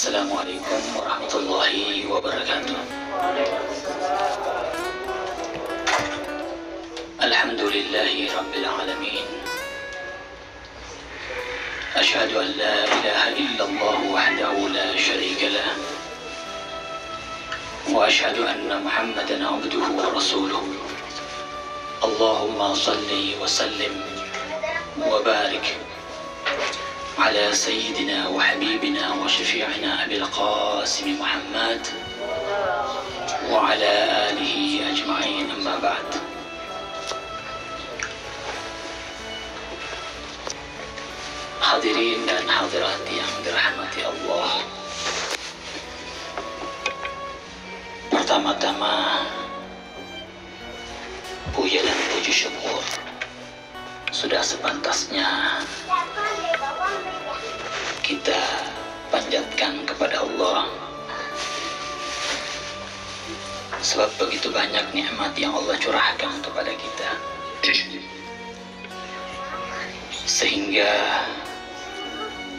Assalamualaikum warahmatullahi wabarakatuh. Alhamdulillahi rabbil alamin. Asyhadu an la ilaha illallah wahdahu la syarika lah. Wa asyhadu anna Muhammadan abduhu wa rasuluh. Allahumma salli wa sallim wa barik على سيدنا وحبيبنا وشفيعنا أبي القاسم محمد وعلى آله أجمعين أما بعد. Hadirin dan hadirat yang dirahmati Allah, pertama-tama puja dan puji syukur sudah sepantasnya kita panjatkan kepada Allah, sebab begitu banyak nikmat yang Allah curahkan kepada kita, sehingga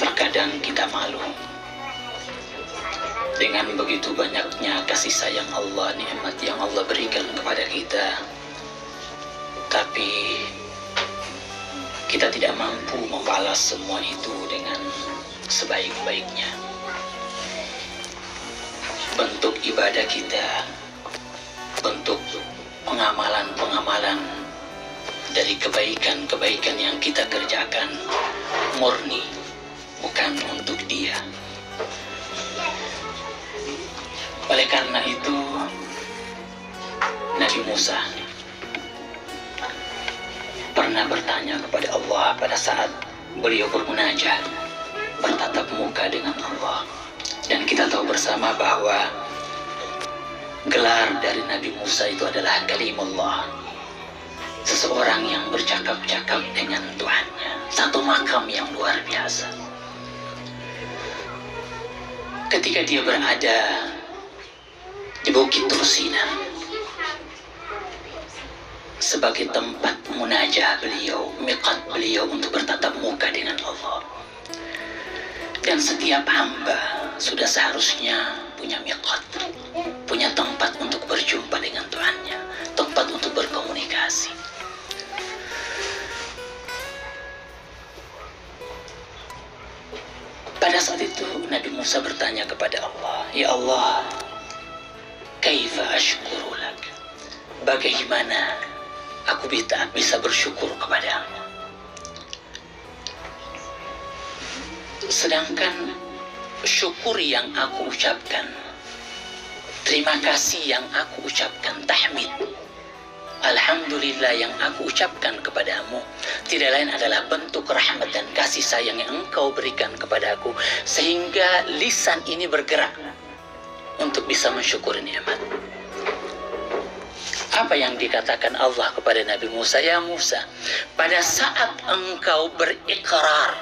terkadang kita malu dengan begitu banyaknya kasih sayang Allah, nikmat yang Allah berikan kepada kita, tapi kita tidak mampu membalas semua itu dengan sebaik-baiknya. Bentuk ibadah kita, bentuk pengamalan-pengamalan dari kebaikan-kebaikan yang kita kerjakan murni bukan untuk Dia. Oleh karena itu, Nabi Musa pernah bertanya kepada Allah pada saat beliau bermunajat, bertatap muka dengan Allah. Dan kita tahu bersama bahwa gelar dari Nabi Musa itu adalah Kalimullah, seseorang yang bercakap-cakap dengan Tuhannya, satu makam yang luar biasa. Ketika dia berada di Bukit Tursina sebagai tempat munajah beliau, miqat beliau untuk bertatap muka dengan Allah. Dan setiap hamba sudah seharusnya punya miqat, punya tempat untuk berjumpa dengan Tuhannya, tempat untuk berkomunikasi. Pada saat itu Nabi Musa bertanya kepada Allah, "Ya Allah, kaifa ashkuru lak?" Bagaimana aku bisa bersyukur kepadamu, sedangkan syukur yang aku ucapkan, terima kasih yang aku ucapkan, tahmid, alhamdulillah yang aku ucapkan kepadamu, tidak lain adalah bentuk rahmat dan kasih sayang yang engkau berikan kepadaku, sehingga lisan ini bergerak untuk bisa mensyukuri nikmat. Apa yang dikatakan Allah kepada Nabi Musa? Ya Musa, pada saat engkau berikrar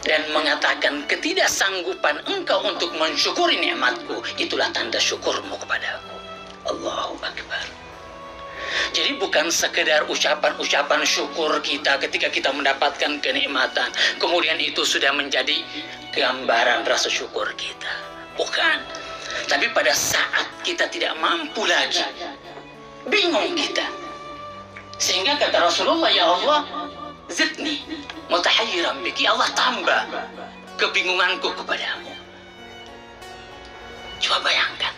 dan mengatakan ketidaksanggupan engkau untuk mensyukuri nikmatku, itulah tanda syukurmu kepadaku. Allahu Akbar. Jadi bukan sekedar ucapan-ucapan syukur kita ketika kita mendapatkan kenikmatan, kemudian itu sudah menjadi gambaran rasa syukur kita. Bukan. Tapi pada saat kita tidak mampu lagi, bingung kita, sehingga kata Rasulullah, "Ya Allah, zidni mutahayyiran biki." Allah, tambah kebingunganku kepadamu. Coba bayangkan,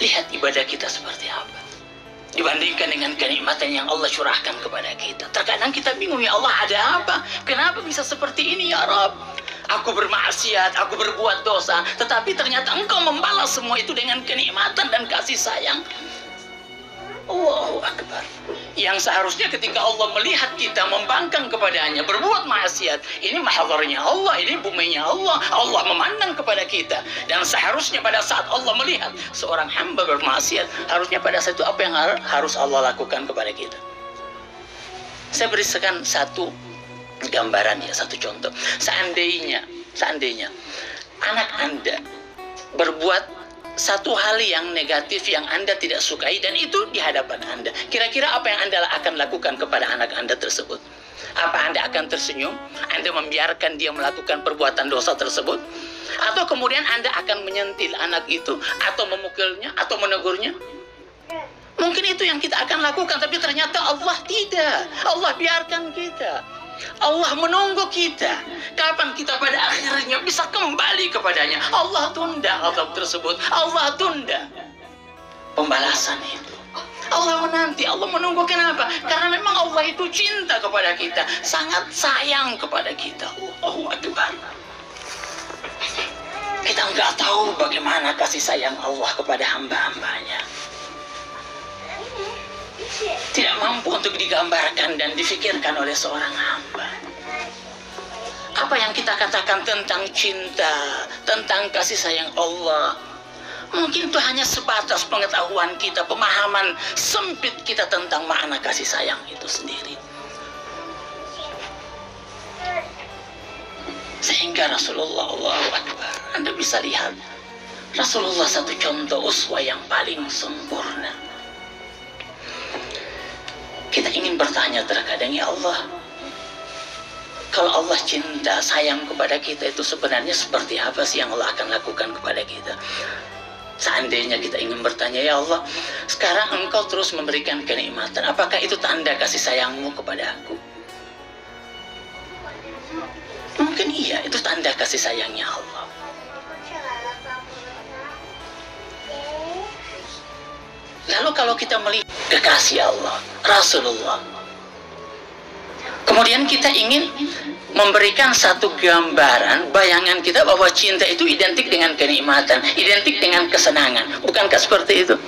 lihat ibadah kita seperti apa dibandingkan dengan kenikmatan yang Allah curahkan kepada kita. Terkadang kita bingung, ya Allah, ada apa? Kenapa bisa seperti ini ya Rabb? Aku bermaksiat, aku berbuat dosa, tetapi ternyata engkau membalas semua itu dengan kenikmatan dan kasih sayang. Allahu Akbar. Yang seharusnya ketika Allah melihat kita membangkang kepadanya, berbuat maksiat, ini mahadharnya Allah, ini buminya Allah, Allah memandang kepada kita. Dan seharusnya pada saat Allah melihat seorang hamba bermaksiat, harusnya pada saat itu apa yang harus Allah lakukan kepada kita? Saya berikan satu gambaran, ya, satu contoh. Seandainya anak Anda berbuat satu hal yang negatif yang Anda tidak sukai dan itu di hadapan Anda, kira-kira apa yang Anda akan lakukan kepada anak Anda tersebut? Apa Anda akan tersenyum? Anda membiarkan dia melakukan perbuatan dosa tersebut? Atau kemudian Anda akan menyentil anak itu, atau memukulnya, atau menegurnya? Mungkin itu yang kita akan lakukan, tapi ternyata Allah tidak. Allah biarkan kita. Allah menunggu kita. Kapan kita pada akhirnya bisa kembali kepadanya? Allah tunda azab tersebut. Allah tunda pembalasan itu. Allah menanti, Allah menunggu. Kenapa? Karena memang Allah itu cinta kepada kita, sangat sayang kepada kita. Allahu Akbar. Kita nggak tahu bagaimana kasih sayang Allah kepada hamba-hambanya. Tidak mampu untuk digambarkan dan difikirkan oleh seorang hamba. Apa yang kita katakan tentang cinta, tentang kasih sayang Allah, mungkin itu hanya sebatas pengetahuan kita, pemahaman sempit kita tentang makna kasih sayang itu sendiri. Sehingga Rasulullah, Allahu Akbar, Anda bisa lihat Rasulullah satu contoh uswah yang paling sempurna. Kita ingin bertanya terkadang, ya Allah, kalau Allah cinta, sayang kepada kita, itu sebenarnya seperti apa sih yang Allah akan lakukan kepada kita? Seandainya kita ingin bertanya, ya Allah, sekarang Engkau terus memberikan kenikmatan, apakah itu tanda kasih sayangmu kepada aku? Mungkin iya, itu tanda kasih sayangnya Allah. Lalu kalau kita melihat kekasih Allah, Rasulullah, kemudian kita ingin memberikan satu gambaran, bayangan kita bahwa cinta itu identik dengan kenikmatan, identik dengan kesenangan. Bukankah seperti itu?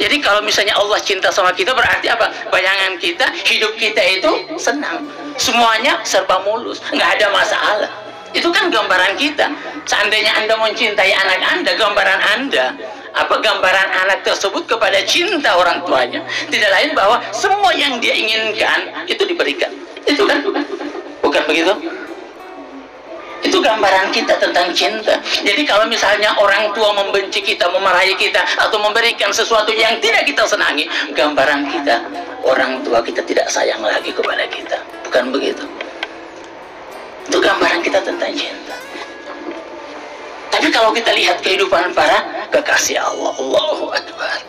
Jadi kalau misalnya Allah cinta sama kita, berarti apa? Bayangan kita, hidup kita itu senang. Semuanya serba mulus, nggak ada masalah. Itu kan gambaran kita. Seandainya Anda mencintai anak Anda, gambaran Anda, apa gambaran anak tersebut kepada cinta orang tuanya? Tidak lain bahwa semua yang dia inginkan itu diberikan. Itu kan? Bukan begitu? Itu gambaran kita tentang cinta. Jadi kalau misalnya orang tua membenci kita, memarahi kita, atau memberikan sesuatu yang tidak kita senangi, gambaran kita, orang tua kita tidak sayang lagi kepada kita. Bukan begitu? Itu gambaran kita tentang cinta. Tapi kalau kita lihat kehidupan para kekasih Allah, Allahu Akbar,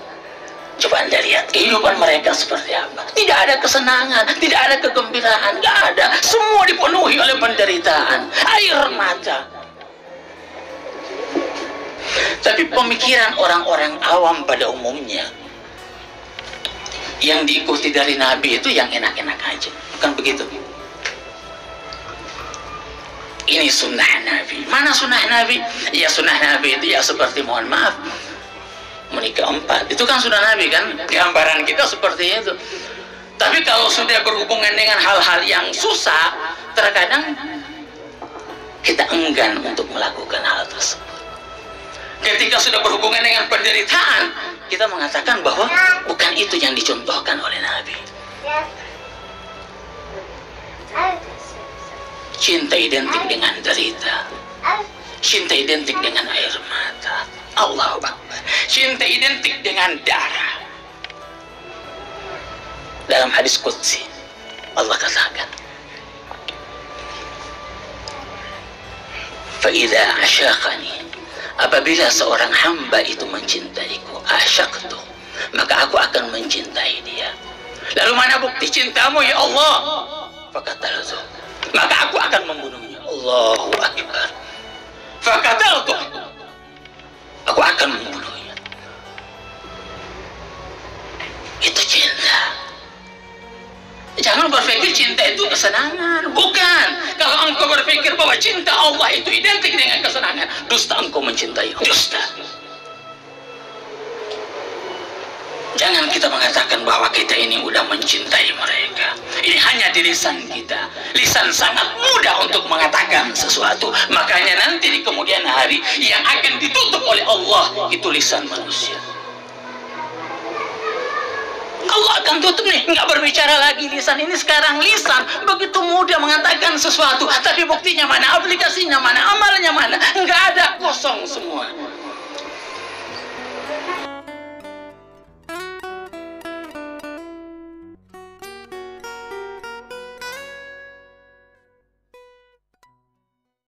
coba Anda lihat kehidupan mereka seperti apa. Tidak ada kesenangan, tidak ada kegembiraan, tidak ada. Semua dipenuhi oleh penderitaan, air mata. Tapi pemikiran orang-orang awam pada umumnya, yang diikuti dari Nabi itu yang enak-enak aja. Bukan begitu? Ini sunnah Nabi. Mana sunnah Nabi? Ya sunnah Nabi itu ya seperti, mohon maaf, menikah 4. Itu kan sunnah Nabi kan? Gambaran kita seperti itu. Tapi kalau sudah berhubungan dengan hal-hal yang susah, terkadang kita enggan untuk melakukan hal tersebut. Ketika sudah berhubungan dengan penderitaan, kita mengatakan bahwa bukan itu yang dicontohkan oleh Nabi. Cinta identik dengan derita. Cinta identik dengan air mata. Allahu Akbar. Cinta identik dengan darah. Dalam hadis qudsi Allah katakan, "Fa'idha asyaqani," apabila seorang hamba itu mencintaiku, asyaqtu, maka aku akan mencintai dia. Lalu mana bukti cintamu ya Allah? Faqataltu, maka aku akan membunuhnya. Allahu Akbar. Faqataltu, aku akan membunuhnya. Itu cinta. Jangan berpikir cinta itu kesenangan. Bukan. Kalau engkau berpikir bahwa cinta Allah itu identik dengan kesenangan, dusta engkau mencintai. Dusta. Jangan kita mengatakan bahwa kita ini udah mencintai mereka. Ini hanya di lisan kita. Lisan sangat mudah untuk mengatakan sesuatu. Makanya nanti di kemudian hari yang akan ditutup oleh Allah itu lisan manusia. Allah akan tutup nih, nggak berbicara lagi lisan ini. Sekarang lisan begitu mudah mengatakan sesuatu, tapi buktinya mana, aplikasinya mana, amalnya mana, nggak ada, kosong semua.